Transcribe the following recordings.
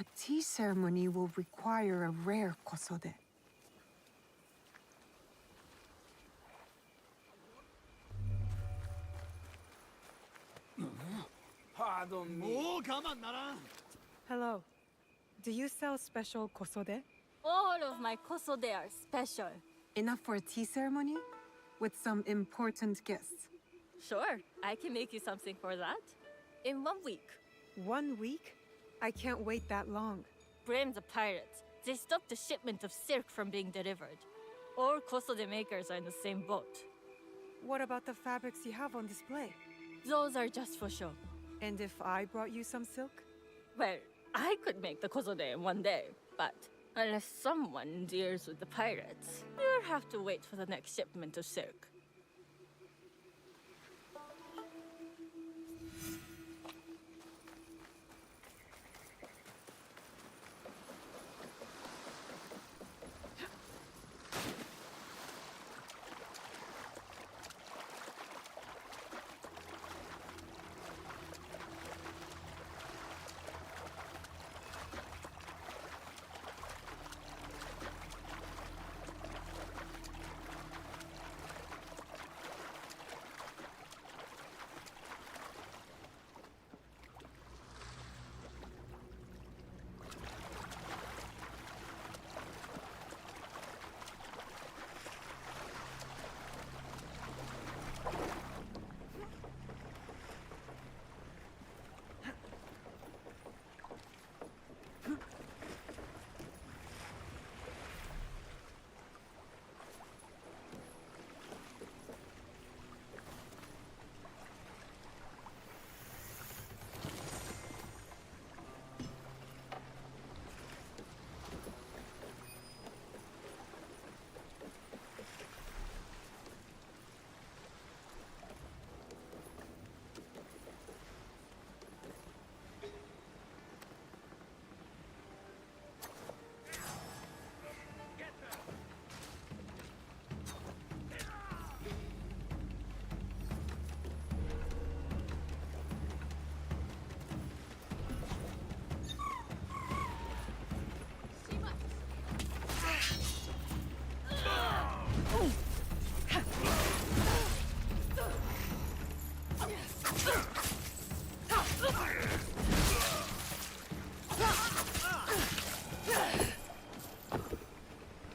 A tea ceremony will require a rare kosode. Pardon me. Hello. Do you sell special kosode? All of my kosode are special. Enough for a tea ceremony? With some important guests. Sure, I can make you something for that. In 1 week. 1 week? I can't wait that long. Blame the pirates. They stopped the shipment of silk from being delivered. All kosode makers are in the same boat. What about the fabrics you have on display? Those are just for show. And if I brought you some silk? Well, I could make the kosode in 1 day, but unless someone deals with the pirates, you'll have to wait for the next shipment of silk.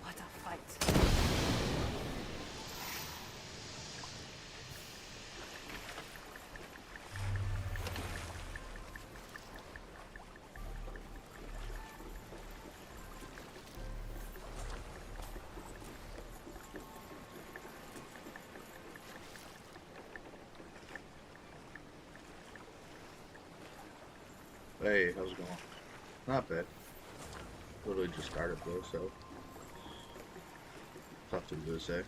What a fight. Hey, how's it going? Not bad. Literally just started though, so tough to do to say.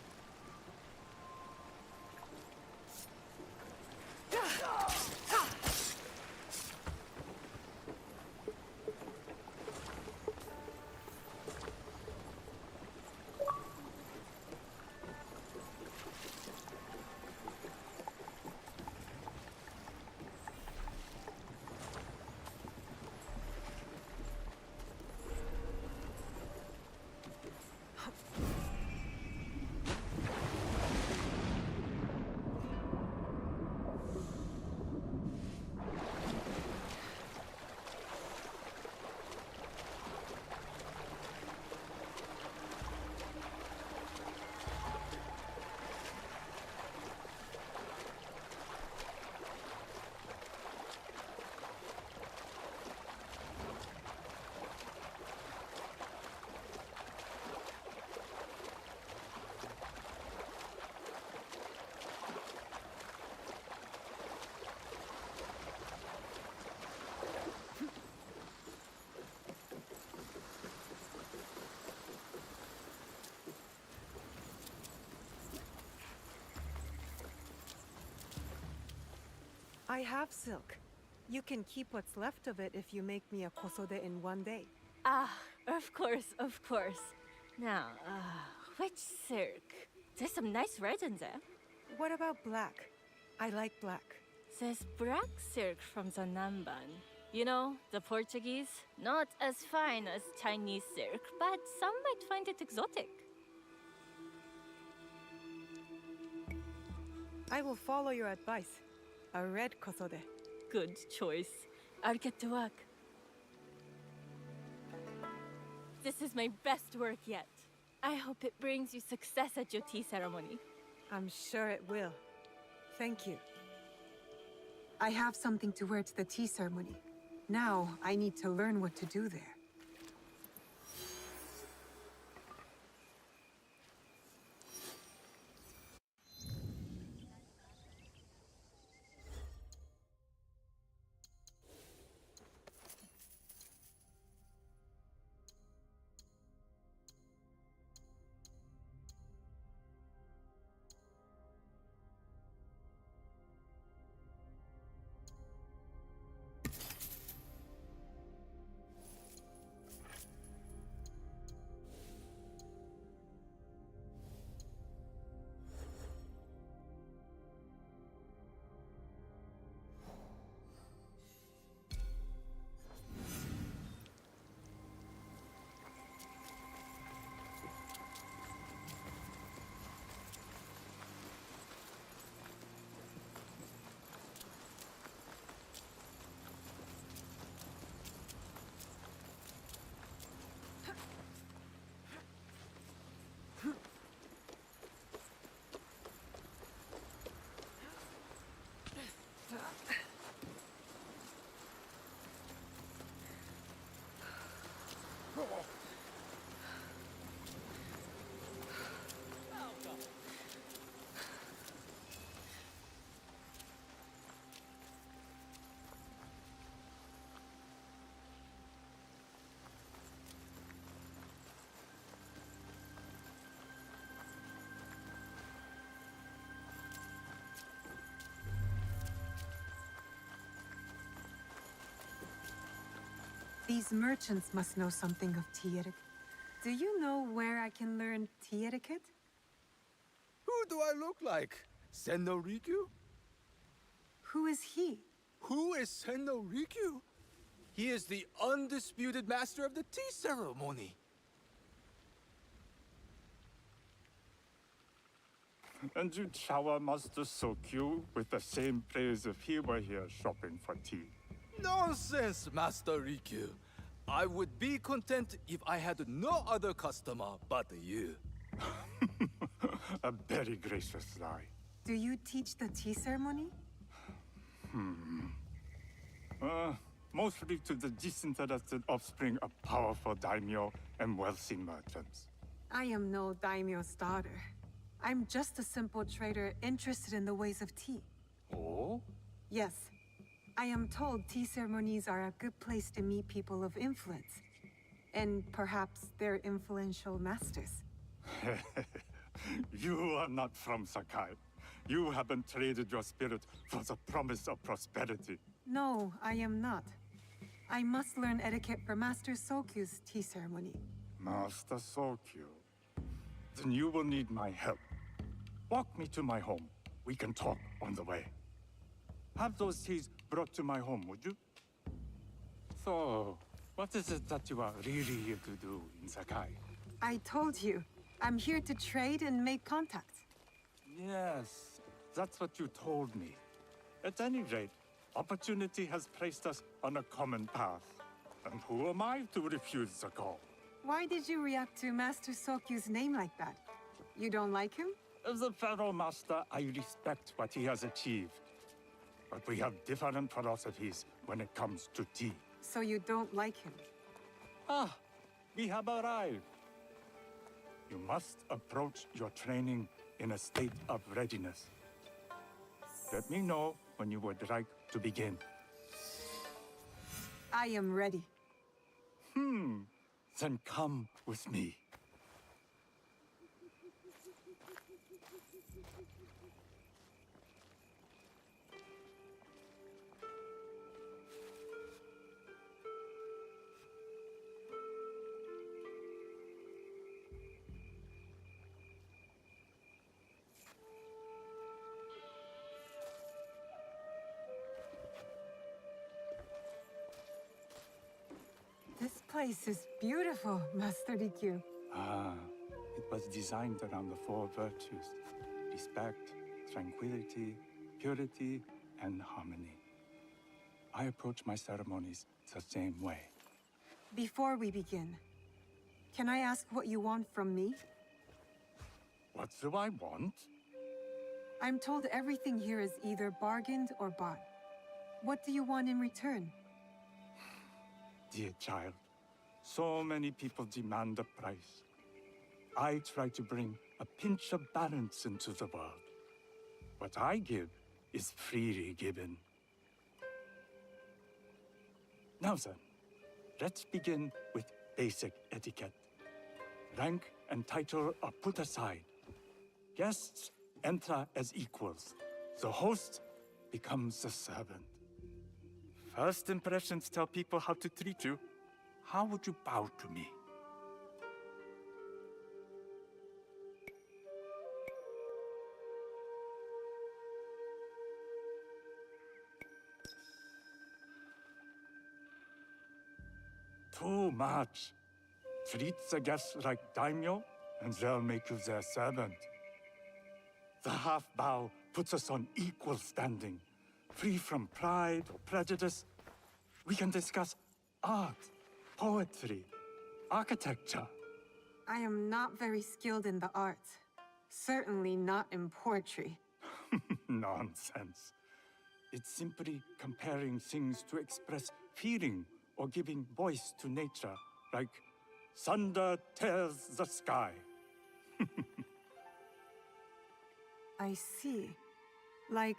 I have silk. You can keep what's left of it if you make me a kosode in 1 day. Ah, of course, of course. Now, which silk? There's some nice red in there. What about black? I like black. There's black silk from the Namban. You know, the Portuguese, not as fine as Chinese silk, but some might find it exotic. I will follow your advice. A red kosode. Good choice. I'll get to work. This is my best work yet. I hope it brings you success at your tea ceremony. I'm sure it will. Thank you. I have something to wear to the tea ceremony. Now, I need to learn what to do there. These merchants must know something of tea etiquette. Do you know where I can learn tea etiquette? Who do I look like? Senno Rikyu? Who is he? Who is Senno Rikyu? He is the undisputed master of the tea ceremony. And you shower Master Sokyu with the same praise if he were here shopping for tea. Nonsense, Master Rikyu. I would be content if I had no other customer but you. A very gracious lie. Do you teach the tea ceremony? Mostly to the disinterested offspring of powerful daimyo and wealthy merchants. I am no daimyo's daughter. I'm just a simple trader interested in the ways of tea. Oh? Yes. I am told tea ceremonies are a good place to meet people of influence. And perhaps their influential masters. You are not from Sakai. You haven't traded your spirit for the promise of prosperity. No, I am not. I must learn etiquette for Master Sokyu's tea ceremony. Master Sokyu. Then you will need my help. Walk me to my home. We can talk on the way. Have those teas brought to my home, would you? So, what is it that you are really here to do in Sakai? I told you, I'm here to trade and make contacts. Yes, that's what you told me. At any rate, opportunity has placed us on a common path. And who am I to refuse the call? Why did you react to Master Sokyu's name like that? You don't like him? As a Pharaoh Master, I respect what he has achieved. But we have different philosophies when it comes to tea. So you don't like him? Ah, we have arrived. You must approach your training in a state of readiness. Let me know when you would like to begin. I am ready. Then come with me. place is beautiful, Master Rikyu. Ah, it was designed around the four virtues: respect, tranquility, purity, and harmony. I approach my ceremonies the same way. Before we begin, can I ask what you want from me? What do I want? I'm told everything here is either bargained or bought. What do you want in return? Dear child, so many people demand a price. I try to bring a pinch of balance into the world. What I give is freely given. Now then, let's begin with basic etiquette. Rank and title are put aside. Guests enter as equals. The host becomes the servant. First impressions tell people how to treat you. How would you bow to me? Too much. Treat the guests like daimyo, and they'll make you their servant. The half bow puts us on equal standing, free from pride or prejudice. We can discuss art, poetry, architecture. I am not very skilled in the arts. Certainly not in poetry. Nonsense. It's simply comparing things to express feeling or giving voice to nature, like thunder tears the sky. I see. Like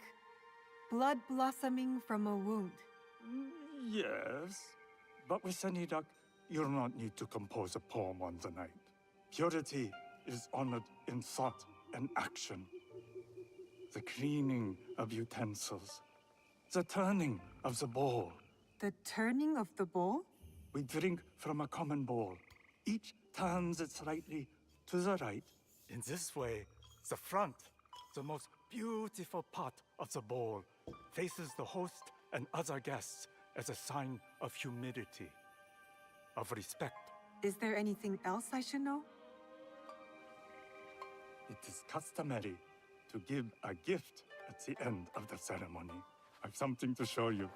blood blossoming from a wound. Yes, but with any luck, you'll not need to compose a poem on the night. Purity is honored in thought and action. The cleaning of utensils, the turning of the bowl. The turning of the bowl? We drink from a common bowl. Each turns it slightly to the right. In this way, the front, the most beautiful part of the bowl, faces the host and other guests as a sign of humility, of respect. Is there anything else I should know? It is customary to give a gift at the end of the ceremony. I've something to show you.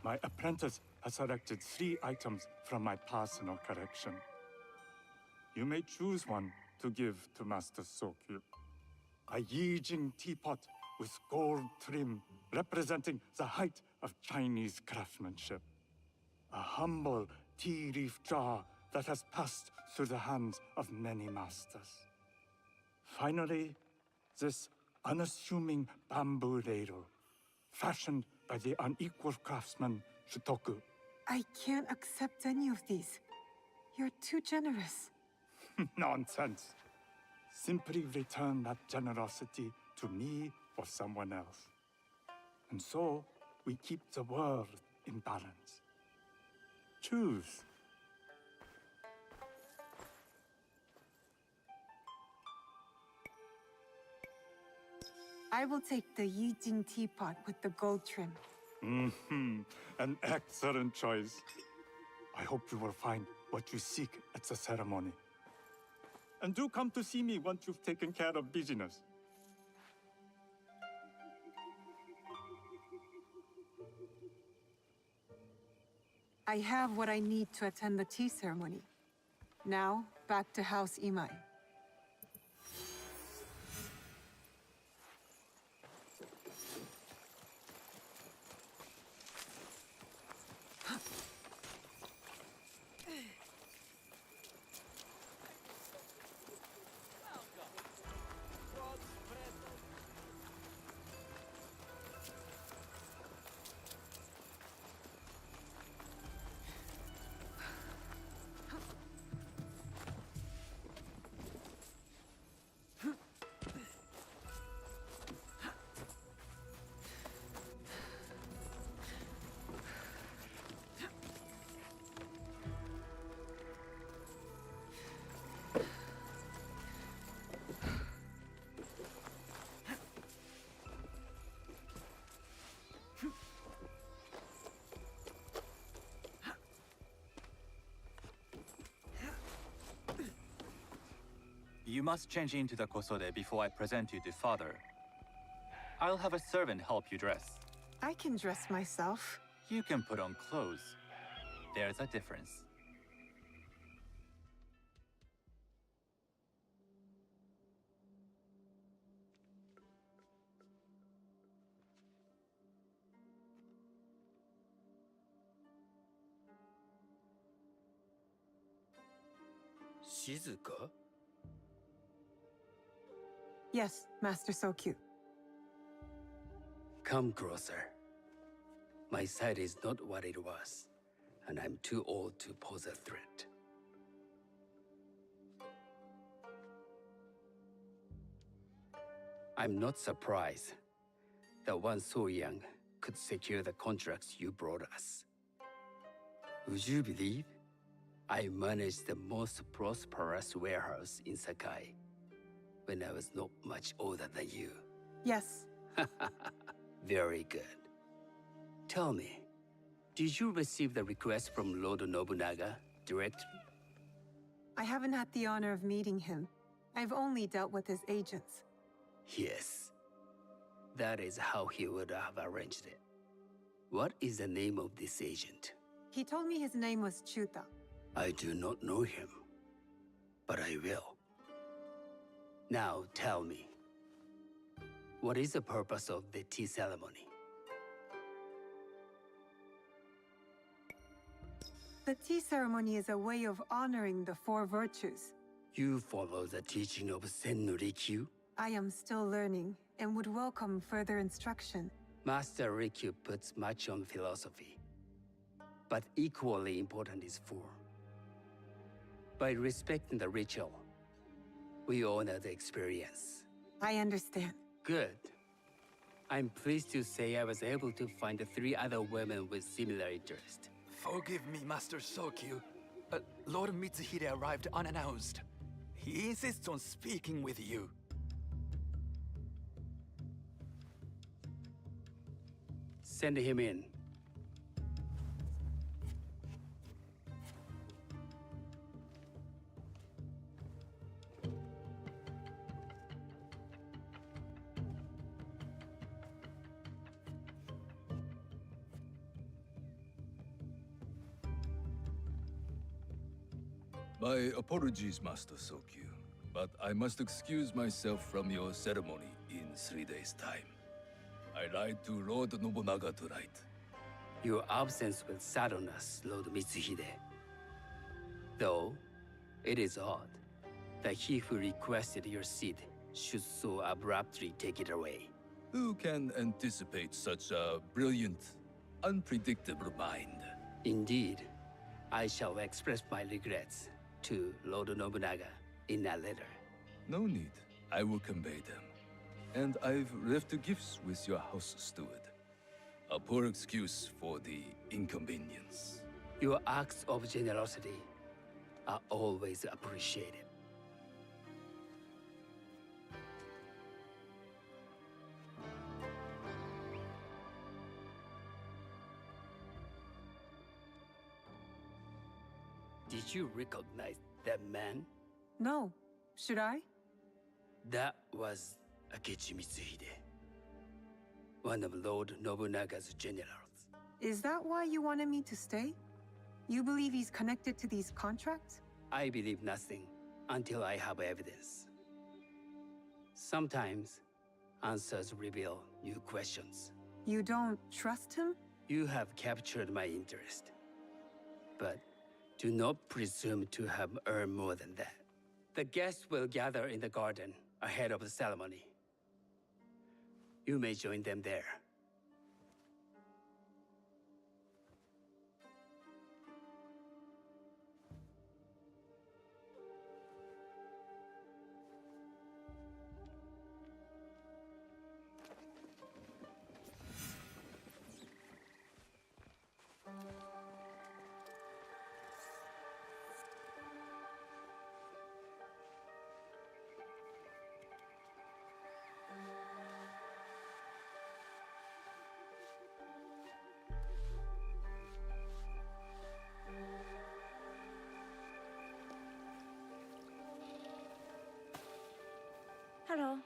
My apprentice has selected 3 items from my personal collection. You may choose one to give to Master Sokyu. A Yijing teapot with gold trim representing the height of Chinese craftsmanship. A humble tea leaf jar that has passed through the hands of many masters. Finally, this unassuming bamboo ladle, fashioned by the unequal craftsman Shutoku. I can't accept any of these. You're too generous. Nonsense. Simply return that generosity to me or someone else. And so, we keep the world in balance. Choose. I will take the Yijing teapot with the gold trim. An excellent choice. I hope you will find what you seek at the ceremony. And do come to see me once you've taken care of business. I have what I need to attend the tea ceremony. Now, back to House Imai. You must change into the kosode before I present you to father. I'll have a servant help you dress. I can dress myself. You can put on clothes. There's a difference. Shizuka? Yes, Master Sokyu. Come closer. My sight is not what it was, and I'm too old to pose a threat. I'm not surprised that one so young could secure the contracts you brought us. Would you believe I managed the most prosperous warehouse in Sakai when I was not much older than you? Yes. Very good. Tell me, did you receive the request from Lord Nobunaga directly? I haven't had the honor of meeting him. I've only dealt with his agents. Yes. That is how he would have arranged it. What is the name of this agent? He told me his name was Chuta. I do not know him, but I will. Now tell me, what is the purpose of the tea ceremony? The tea ceremony is a way of honoring the four virtues. You follow the teaching of Sen no Rikyu? I am still learning and would welcome further instruction. Master Rikyu puts much on philosophy, but equally important is form. By respecting the ritual, we honor the experience. I understand. Good. I'm pleased to say I was able to find 3 other women with similar interest. Forgive me, Master Sokyu. Lord Mitsuhide arrived unannounced. He insists on speaking with you. Send him in. My apologies, Master Sokyu, but I must excuse myself from your ceremony in 3 days' time. I lied to Lord Nobunaga tonight. Your absence will sadden us, Lord Mitsuhide. Though, it is odd that he who requested your seat should so abruptly take it away. Who can anticipate such a brilliant, unpredictable mind? Indeed, I shall express my regrets to Lord Nobunaga in a letter. No need. I will convey them. And I've left the gifts with your house steward. A poor excuse for the inconvenience. Your acts of generosity are always appreciated. Did you recognize that man? No. Should I? That was Akechi Mitsuhide, one of Lord Nobunaga's generals. Is that why you wanted me to stay? You believe he's connected to these contracts? I believe nothing until I have evidence. Sometimes, answers reveal new questions. You don't trust him? You have captured my interest. But do not presume to have earned more than that. The guests will gather in the garden ahead of the ceremony. You may join them there. Hello.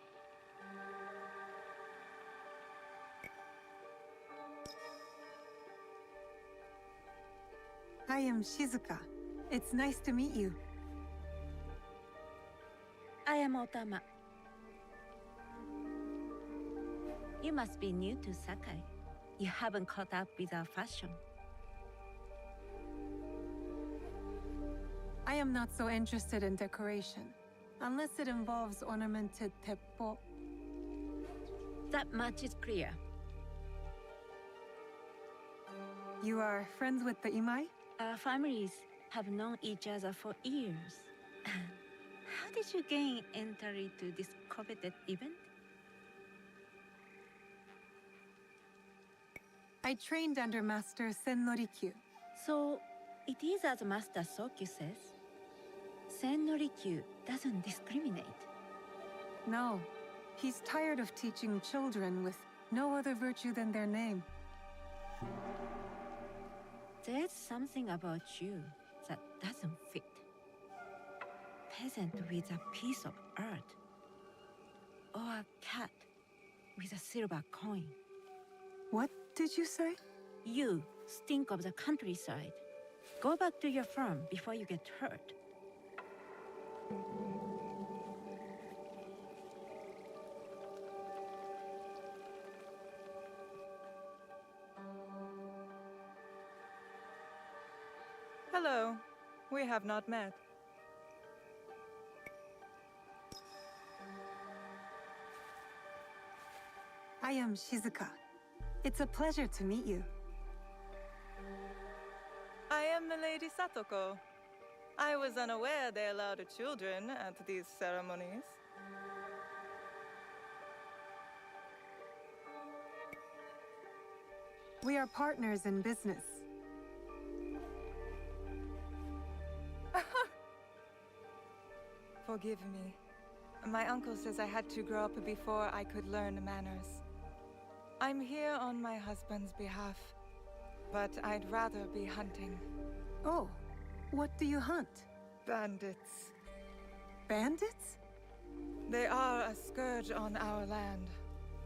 I am Shizuka. It's nice to meet you. I am Otama. You must be new to Sakai. You haven't caught up with our fashion. I am not so interested in decoration, unless it involves ornamented teppo. That much is clear. You are friends with the Imai? Our families have known each other for years. How did you gain entry to this coveted event? I trained under Master Sen Norikyu. So, it is as Master Sokyu says. Sen Norikyu doesn't discriminate. No, he's tired of teaching children with no other virtue than their name. There's something about you that doesn't fit. Peasant with a piece of earth. Or a cat with a silver coin. What did you say? You stink of the countryside. Go back to your farm before you get hurt. Hello. We have not met. I am Shizuka. It's a pleasure to meet you. I am Milady Satoko. I was unaware they allowed children at these ceremonies. We are partners in business. Forgive me. My uncle says I had to grow up before I could learn manners. I'm here on my husband's behalf, but I'd rather be hunting. Oh, what do you hunt? Bandits. Bandits? They are a scourge on our land.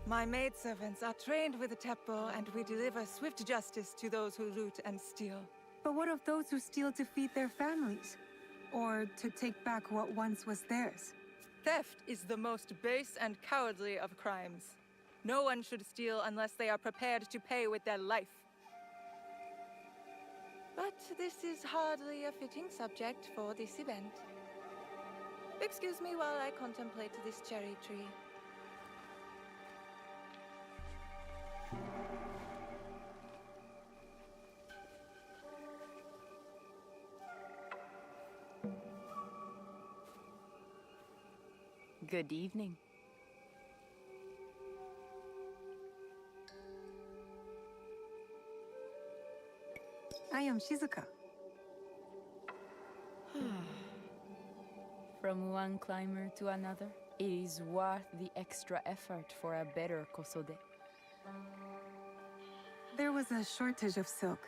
My maidservants are trained with the teppo, and we deliver swift justice to those who loot and steal. But what of those who steal to feed their families? Or to take back what once was theirs? Theft is the most base and cowardly of crimes. No one should steal unless they are prepared to pay with their life. But this is hardly a fitting subject for this event. Excuse me while I contemplate this cherry tree. Good evening. I am Shizuka. From one climber to another, it is worth the extra effort for a better kosode. There was a shortage of silk.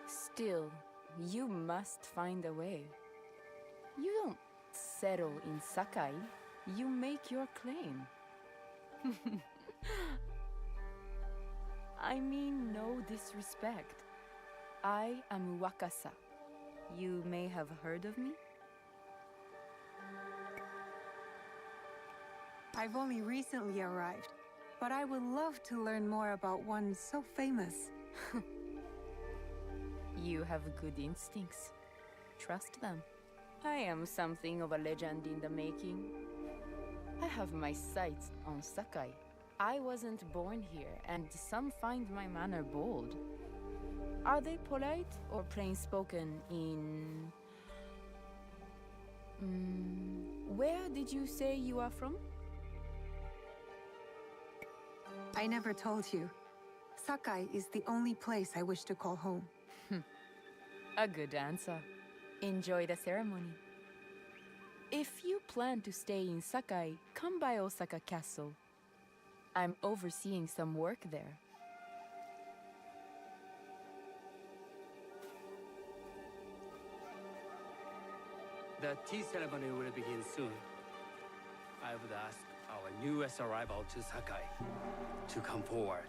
Still, you must find a way. You don't settle in Sakai, you make your claim. I mean no disrespect. I am Wakasa. You may have heard of me? I've only recently arrived, but I would love to learn more about one so famous. You have good instincts. Trust them. I am something of a legend in the making. I have my sights on Sakai. I wasn't born here, and some find my manner bold. Are they polite or plain-spoken in... where did you say you are from? I never told you. Sakai is the only place I wish to call home. A good answer. Enjoy the ceremony. If you plan to stay in Sakai, come by Osaka Castle. I'm overseeing some work there. The tea ceremony will begin soon. I would ask our newest arrival to Sakai to come forward.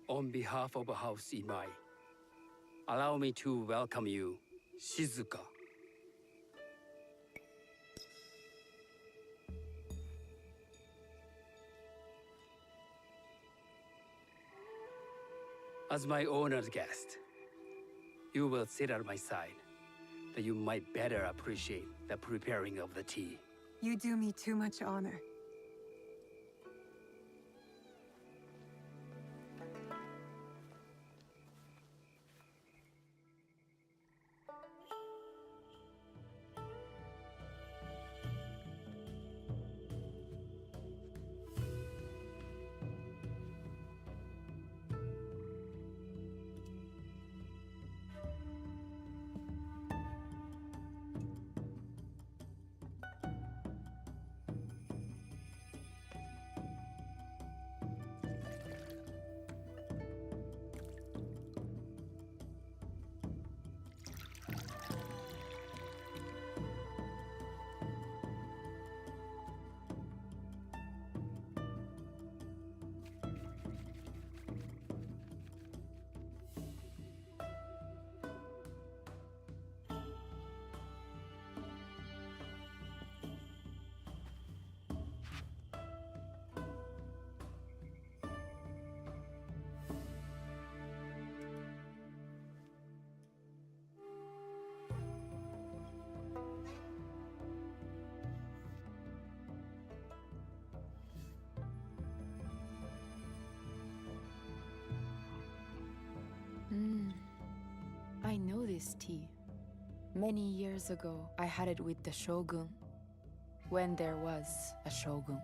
On behalf of House Imai, allow me to welcome you, Shizuka. As my honored guest, you will sit at my side, that you might better appreciate the preparing of the tea. You do me too much honor. I know this tea. Many years ago, I had it with the shogun, when there was a shogun.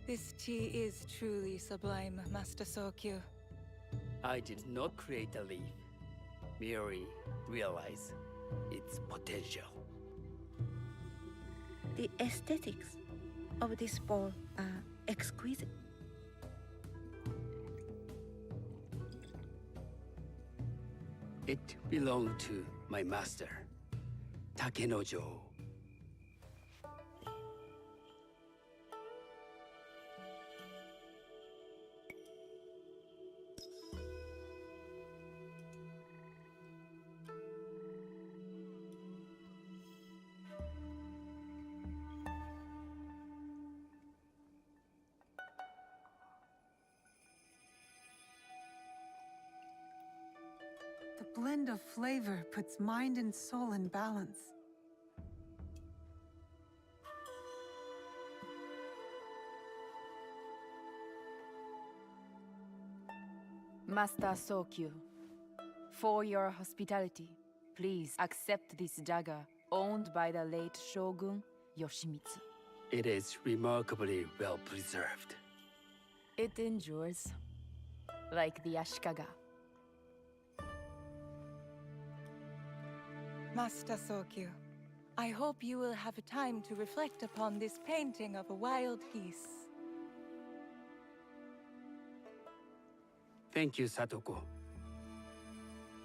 This tea is truly sublime, Master Sokyu. I did not create the leaf, merely realize its potential. The aesthetics of this bowl are exquisite. It belonged to my master, Takenojo. The blend of flavor puts mind and soul in balance. Master Sokyu, for your hospitality, please accept this dagger owned by the late Shogun Yoshimitsu. It is remarkably well preserved. It endures, like the Ashikaga. Master Sokyu, I hope you will have time to reflect upon this painting of a wild geese. Thank you, Satoko.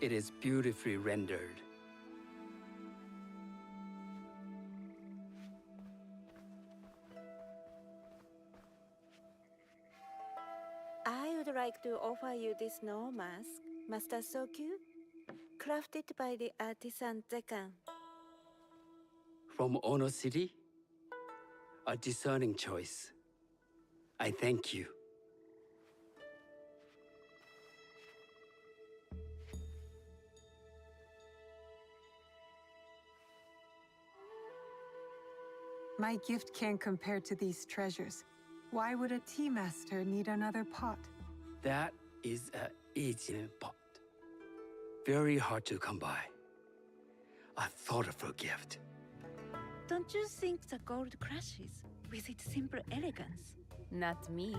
It is beautifully rendered. I would like to offer you this snow mask, Master Sokyu, crafted by the artisan Zekan. From Ono City? A discerning choice. I thank you. My gift can't compare to these treasures. Why would a tea master need another pot? That is a aging pot. Very hard to come by. A thoughtful gift. Don't you think the gold crashes with its simple elegance? Not me.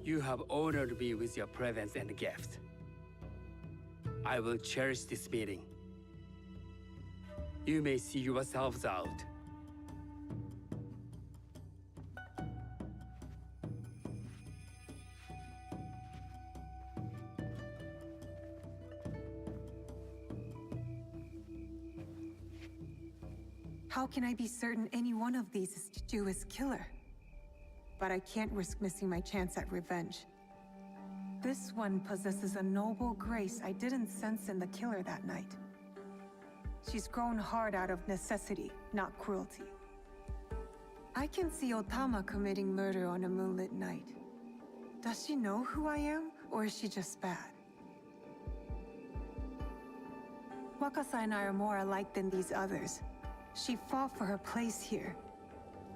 You have honored me with your presence and gift. I will cherish this meeting. You may see yourselves out. How can I be certain any one of these is to do his killer? But I can't risk missing my chance at revenge. This one possesses a noble grace I didn't sense in the killer that night. She's grown hard out of necessity, not cruelty. I can see Otama committing murder on a moonlit night. Does she know who I am, or is she just bad? Wakasa and I are more alike than these others. She fought for her place here.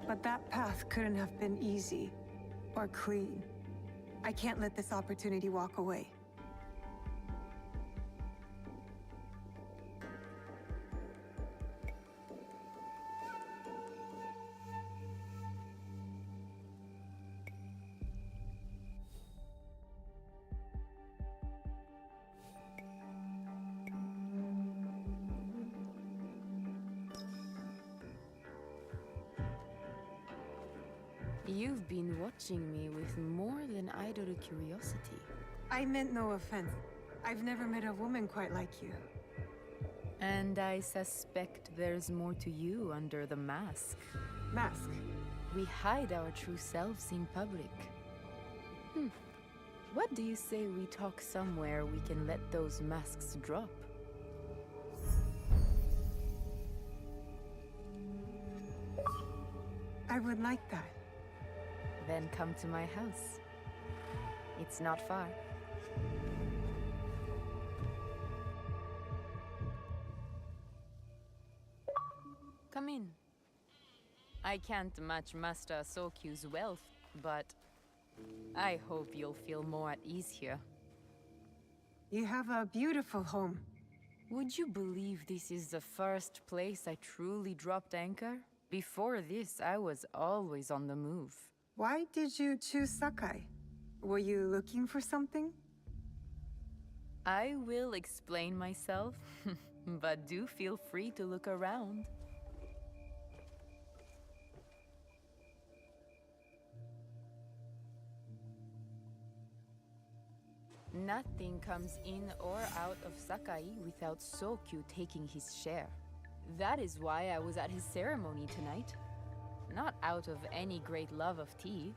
But that path couldn't have been easy or clean. I can't let this opportunity walk away. You've been watching me with more than idle curiosity. I meant no offense. I've never met a woman quite like you. And I suspect there's more to you under the mask. Mask? We hide our true selves in public. What do you say we talk somewhere we can let those masks drop? I would like that. Then come to my house. It's not far. Come in. I can't match Master Sokyu's wealth, but I hope you'll feel more at ease here. You have a beautiful home. Would you believe this is the first place I truly dropped anchor? Before this, I was always on the move. Why did you choose Sakai? Were you looking for something? I will explain myself, but do feel free to look around. Nothing comes in or out of Sakai without Sokyu taking his share. That is why I was at his ceremony tonight. Not out of any great love of tea.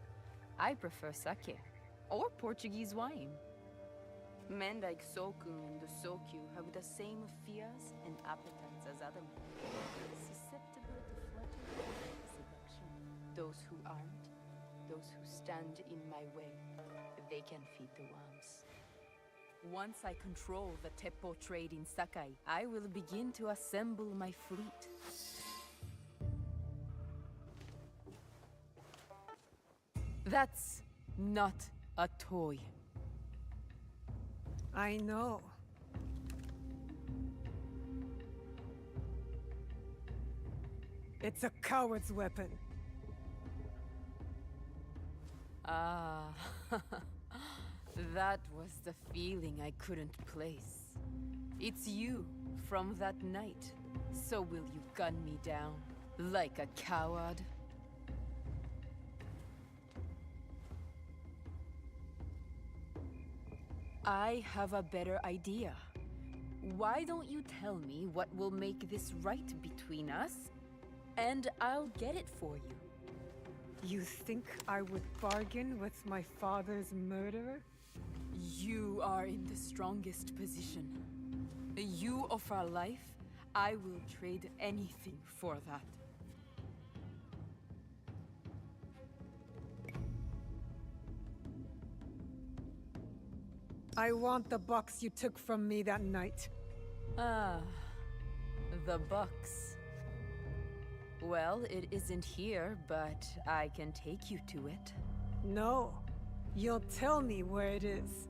I prefer sake, or Portuguese wine. Men like Sokun and the Sokyu have the same fears and appetites as other men, susceptible to flutter and seduction. Those who aren't, those who stand in my way, they can feed the worms. Once I control the teppo trade in Sakai, I will begin to assemble my fleet. That's not a toy. I know. It's a coward's weapon. Ah, that was the feeling I couldn't place. It's you from that night. So will you gun me down like a coward? I have a better idea. Why don't you tell me what will make this right between us, and I'll get it for you. You think I would bargain with my father's murderer? You are in the strongest position. You offer life, I will trade anything for that. I want the box you took from me that night. Ah, the box. Well, it isn't here, but I can take you to it. No. You'll tell me where it is.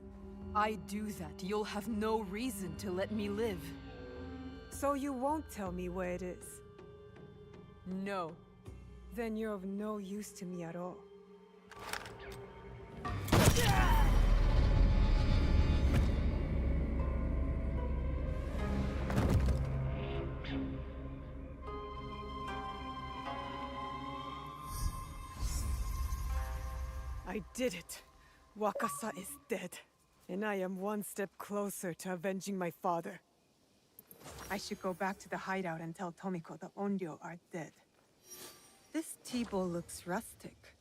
I do that, you'll have no reason to let me live. So you won't tell me where it is? No. Then you're of no use to me at all. I did it. Wakasa is dead. And I am one step closer to avenging my father. I should go back to the hideout and tell Tomiko the Onryo are dead. This tea bowl looks rustic.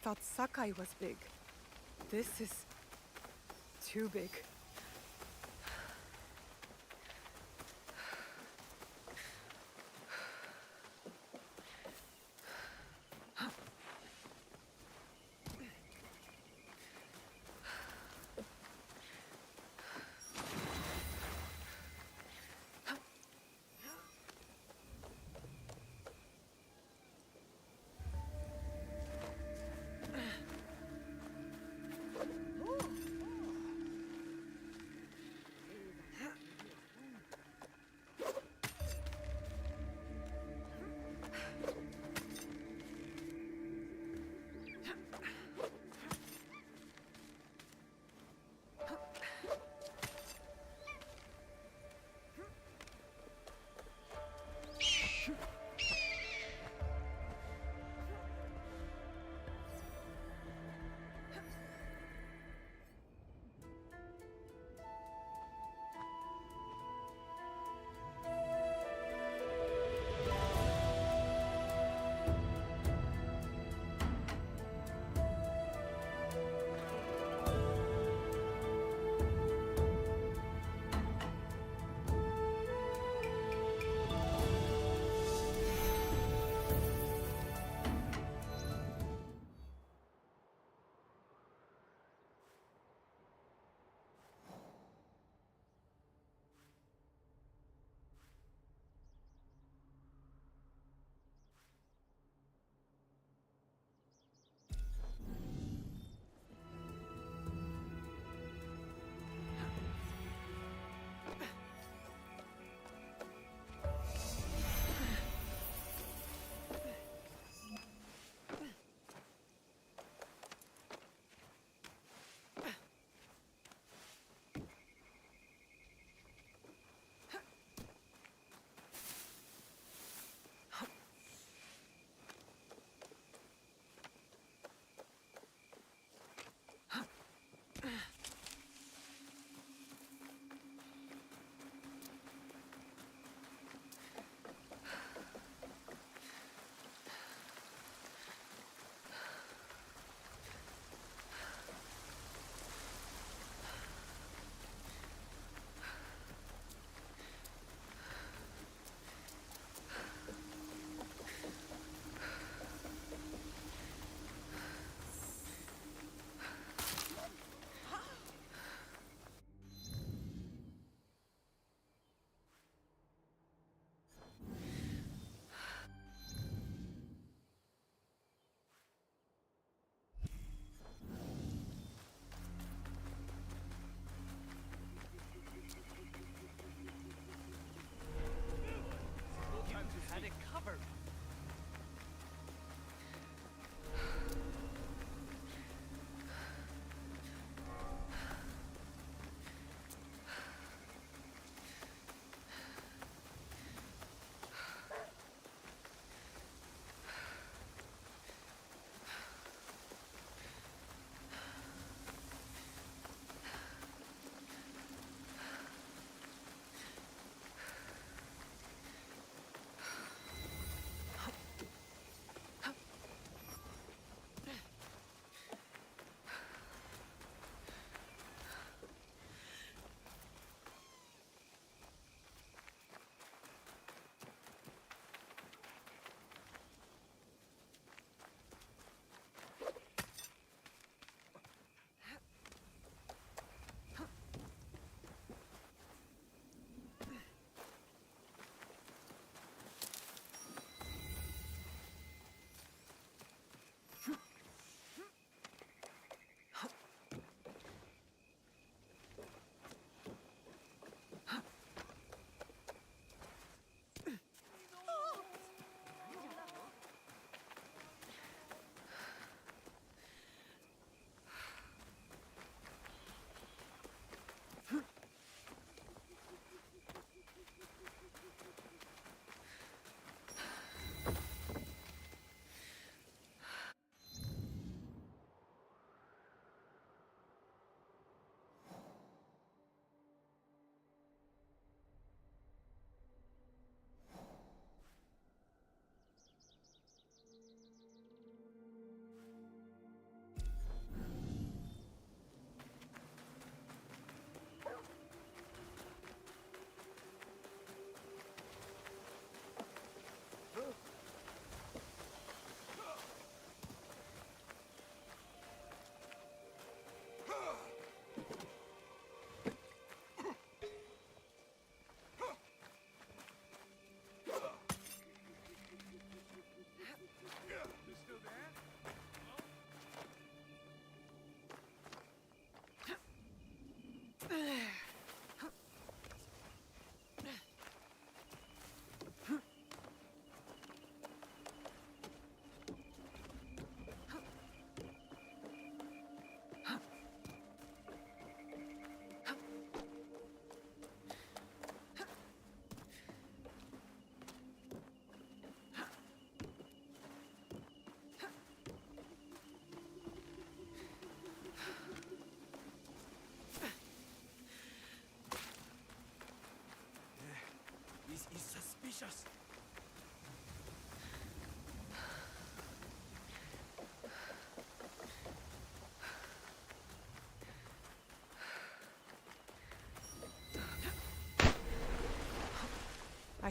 thought Sakai was big. This is too big.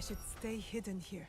should stay hidden here.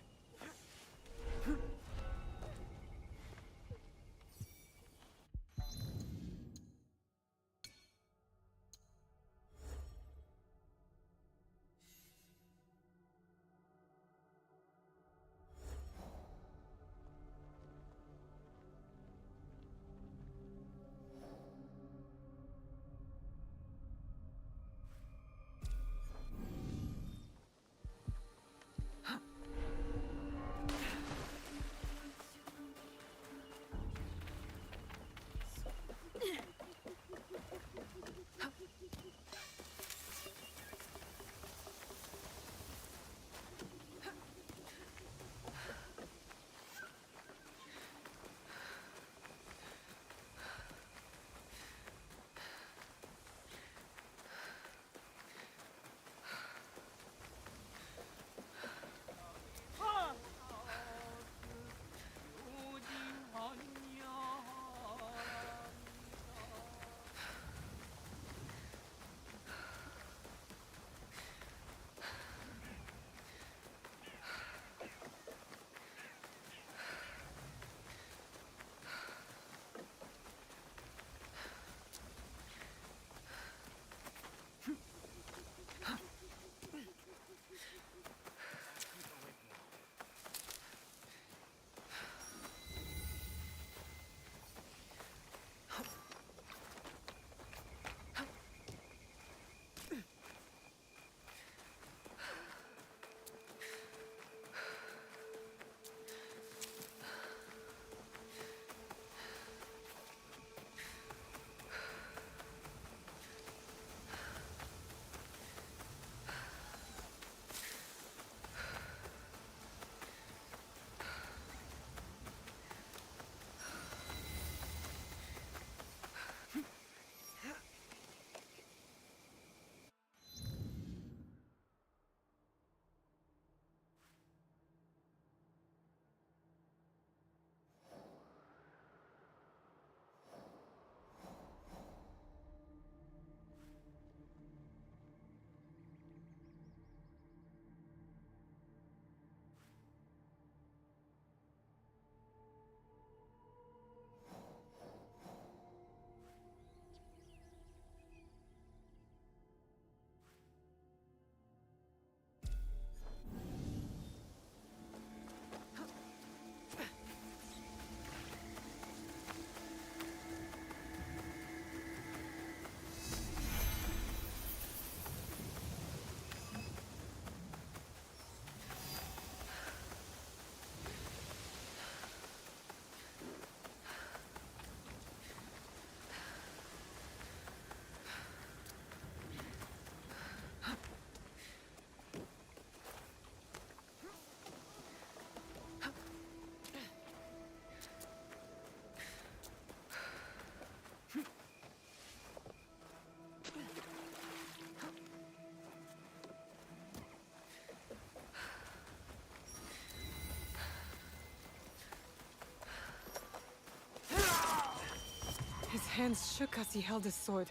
His hands shook as he held his sword.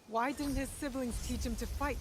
Why didn't his siblings teach him to fight?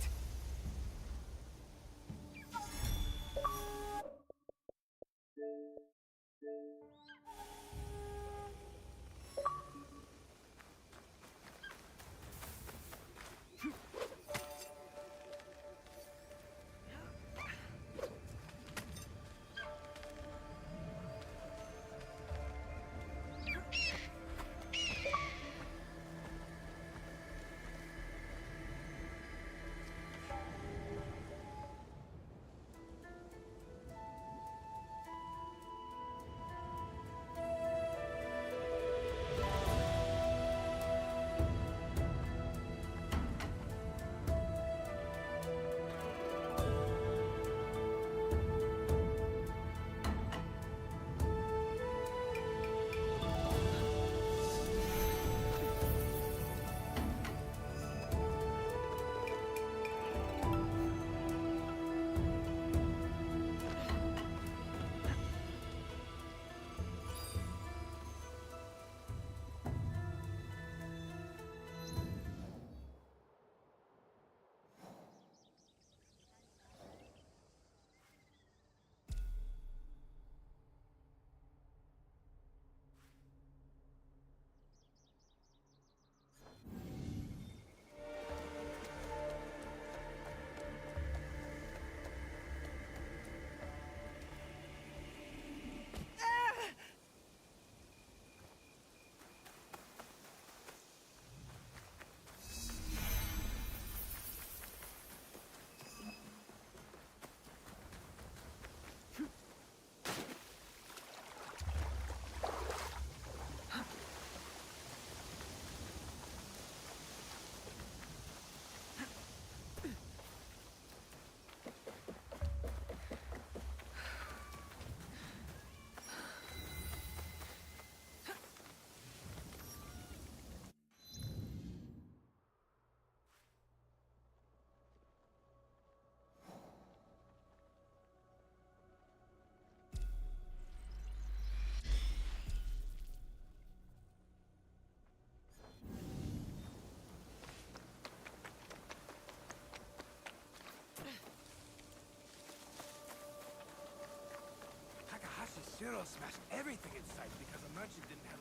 Pharaoh smashed everything in sight because a merchant didn't have...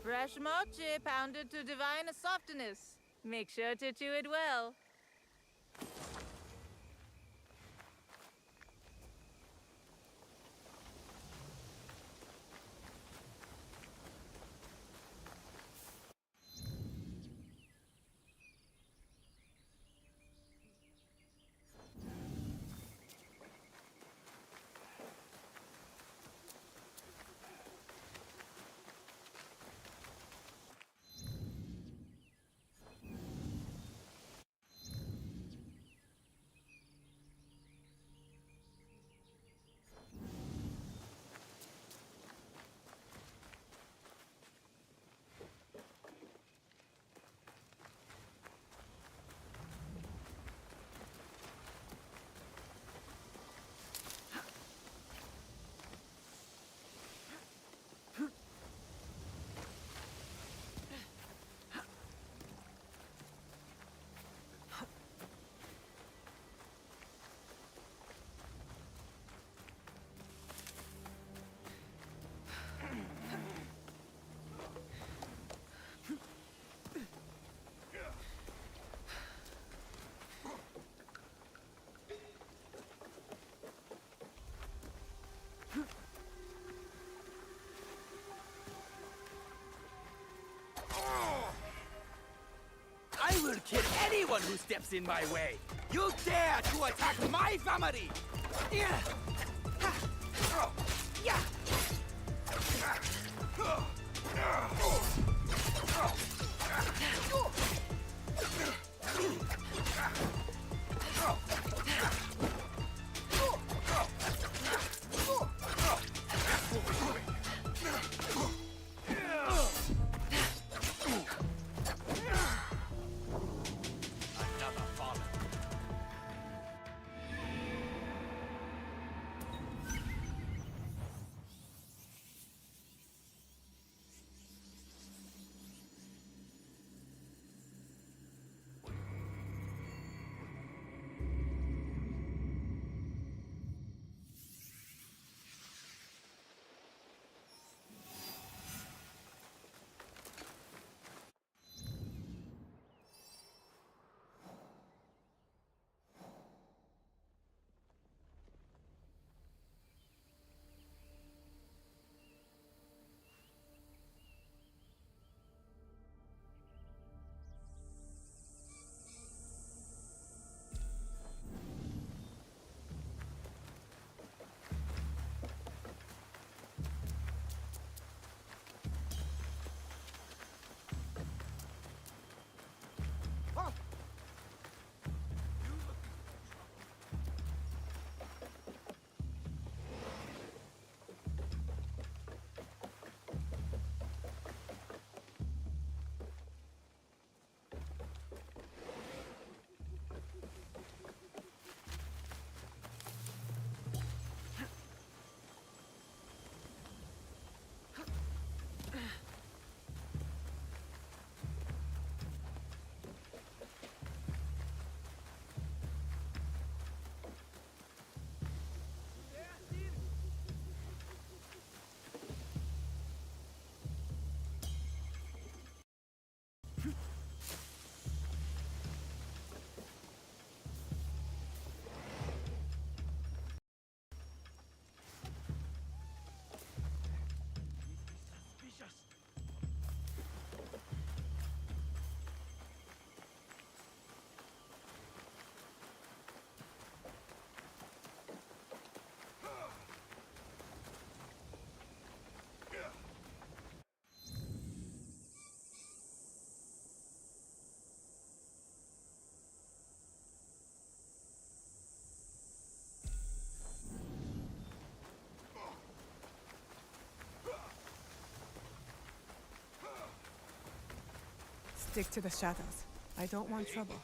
Fresh mochi pounded to divine softness. Make sure to chew it well. I will kill anyone who steps in my way! You dare to attack my family! Yeah! Yeah! Stick to the shadows. I don't want trouble.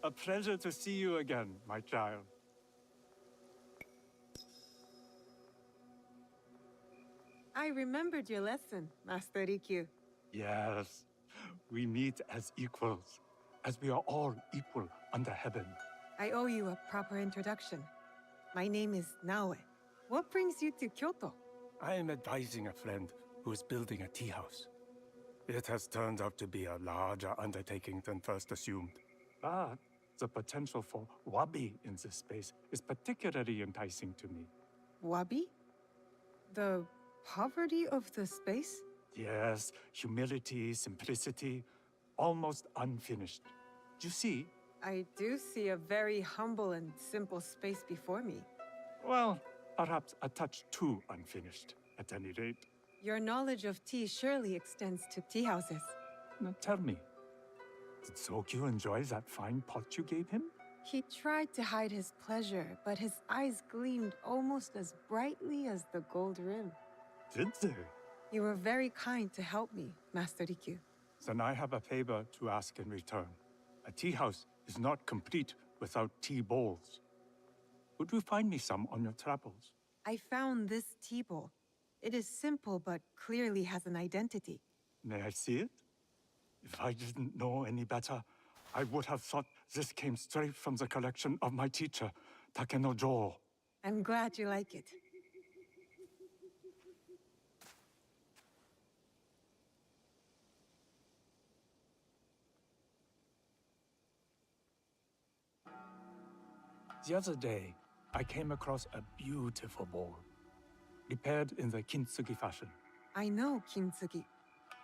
A pleasure to see you again, my child. I remembered your lesson, Master Rikyu. Yes, we meet as equals, as we are all equal under heaven. I owe you a proper introduction. My name is Naoe. What brings you to Kyoto? I am advising a friend who is building a tea house. It has turned out to be a larger undertaking than first assumed. But the potential for wabi in this space is particularly enticing to me. Wabi? The poverty of the space? Yes, humility, simplicity, almost unfinished. Do you see? I do see a very humble and simple space before me. Well, perhaps a touch too unfinished, at any rate. Your knowledge of tea surely extends to tea houses. Now tell me, did Sokyu enjoy that fine pot you gave him? He tried to hide his pleasure, but his eyes gleamed almost as brightly as the gold rim. Did they? You were very kind to help me, Master Rikyu. Then I have a favor to ask in return. A tea house is not complete without tea bowls. Would you find me some on your travels? I found this tea bowl. It is simple, but clearly has an identity. May I see it? If I didn't know any better, I would have thought this came straight from the collection of my teacher, Takenojo. I'm glad you like it. The other day, I came across a beautiful bowl, repaired in the kintsugi fashion. I know kintsugi.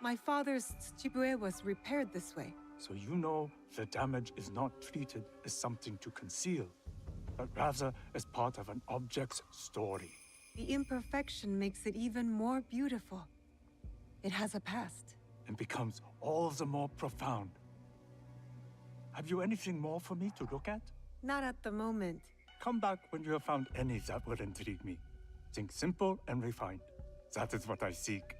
My father's tsujibue was repaired this way. So you know the damage is not treated as something to conceal, but rather as part of an object's story. The imperfection makes it even more beautiful. It has a past. And becomes all the more profound. Have you anything more for me to look at? Not at the moment. Come back when you have found any that will intrigue me. Think simple and refined. That is what I seek.